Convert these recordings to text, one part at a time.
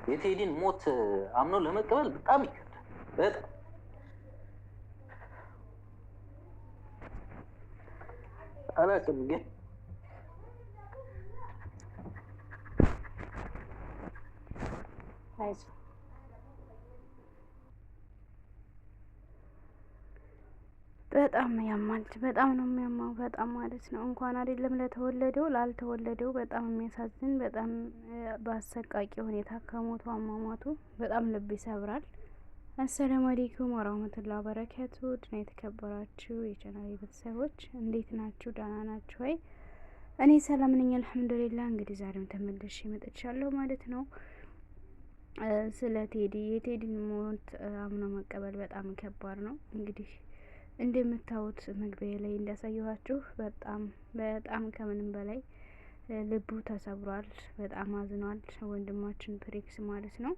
የቴዲን ሞት አምኖ ለመቀበል በጣም ይከብዳል። በጣም አላውቅም ግን በጣም ያማል። በጣም ነው የሚያማው። በጣም ማለት ነው እንኳን አይደለም ለተወለደው ላልተወለደው በጣም የሚያሳዝን በጣም በአሰቃቂ ሁኔታ ከሞቱ አሟሟቱ በጣም ልብ ይሰብራል። አሰላሙ አለይኩም ወራህመቱላሂ ወበረካቱ። ድና የተከበራችሁ የቻናሌ ቤተሰቦች እንዴት ናችሁ? ደህና ናችሁ ወይ? እኔ ሰላም ነኝ አልሐምዱሊላህ። እንግዲህ ዛሬም ተመልሼ መጥቻለሁ ማለት ነው። ስለ ቴዲ የቴዲን ሞት አምኖ መቀበል በጣም ከባድ ነው። እንግዲህ እንደምታዩት መግቢያ ላይ እንዳሳየኋችሁ በጣም ከምንም በላይ ልቡ ተሰብሯል። በጣም አዝኗል። ወንድማችን ፕሬክስ ማለት ነው።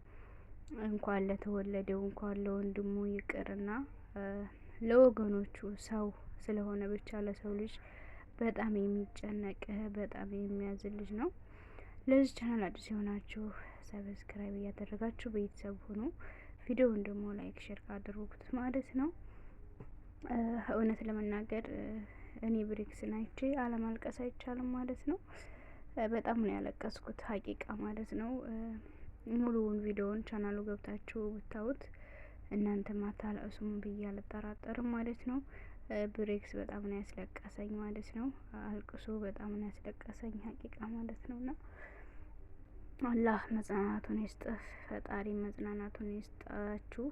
እንኳን ለተወለደው እንኳን ለወንድሙ ይቅርና ለወገኖቹ ሰው ስለሆነ ብቻ ለሰው ልጅ በጣም የሚጨነቅ በጣም የሚያዝን ልጅ ነው። ለዚህ ቻናል አዲስ የሆናችሁ ሰብስክራይብ እያደረጋችሁ ቤተሰብ ሁኑ። ቪዲዮውን ደግሞ ላይክ ሼር ካደረጉት ማለት ነው። እውነት ለመናገር እኔ ብሬክስን አይቼ አለማልቀስ አይቻልም ማለት ነው። በጣም ነው ያለቀስኩት ሀቂቃ ማለት ነው። ሙሉውን ቪዲዮውን ቻናሉ ገብታችሁ ብታዩት እናንተ ማታለቅሱም ብዬ አልጠራጠርም ማለት ነው። ብሬክስ በጣም ነው ያስለቀሰኝ ማለት ነው። አልቅሶ በጣም ነው ያስለቀሰኝ ሀቂቃ ማለት ነውና አላህ መጽናናቱን ይስጥህ። ፈጣሪ መጽናናቱን ይስጣችሁ።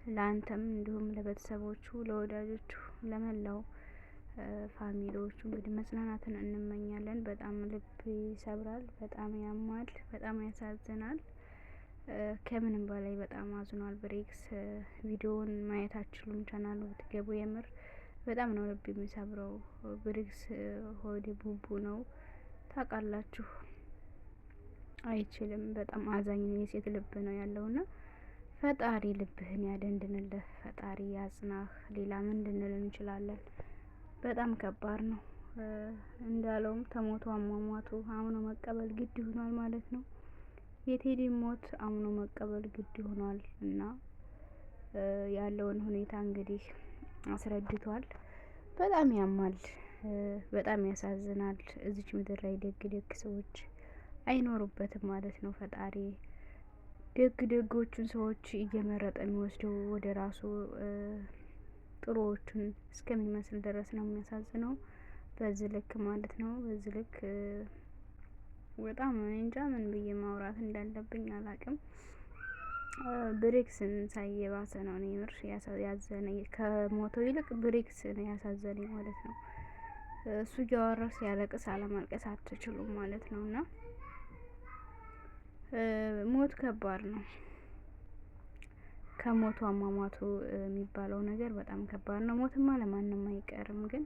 ለአንተም እንዲሁም ለቤተሰቦቹ፣ ለወዳጆቹ፣ ለመላው ፋሚሊዎቹ እንግዲህ መጽናናትን እንመኛለን። በጣም ልብ ይሰብራል። በጣም ያማል። በጣም ያሳዝናል። ከምንም በላይ በጣም አዝኗል ብሬክስ። ቪዲዮውን ማየት አትችሉም ቻናሉ ብትገቡ የምር በጣም ነው ልብ የሚሰብረው። ብሬክስ ሆዴ ቡቡ ነው ታውቃላችሁ። አይችልም። በጣም አዛኝ ነው። የሴት ልብ ነው ያለውና ፈጣሪ ልብህን ያደንድንልህ። ፈጣሪ ያጽናህ። ሌላ ምን ልንል እንችላለን? በጣም ከባድ ነው። እንዳለውም ተሞቱ አሟሟቱ አምኖ መቀበል ግድ ይሆናል ማለት ነው። የቴዲ ሞት አምኖ መቀበል ግድ ይሆናል እና ያለውን ሁኔታ እንግዲህ አስረድቷል። በጣም ያማል። በጣም ያሳዝናል። እዚች ምድር ላይ ደግ ደግ ሰዎች አይኖሩበትም ማለት ነው። ፈጣሪ ደጎቹን ሰዎች እየመረጠ የሚወስደው ወደ ራሱ ጥሩዎቹን እስከሚመስል ድረስ ነው የሚያሳዝነው። በዚህ ልክ ማለት ነው። በዚህ ልክ በጣም እንጃ ምን ብዬ ማውራት እንዳለብኝ አላቅም። ብሬክስን ሳይባሰ ነው እኔ ምር ያዘነኝ ከሞተው ይልቅ ብሬክስ ነው ያሳዘነኝ ማለት ነው። እሱ እያወራ ሲያለቅስ አለማልቀስ አትችሉም ማለት ነው እና ሞት ከባድ ነው። ከሞቱ አሟሟቱ የሚባለው ነገር በጣም ከባድ ነው። ሞትማ ለማንም አይቀርም ግን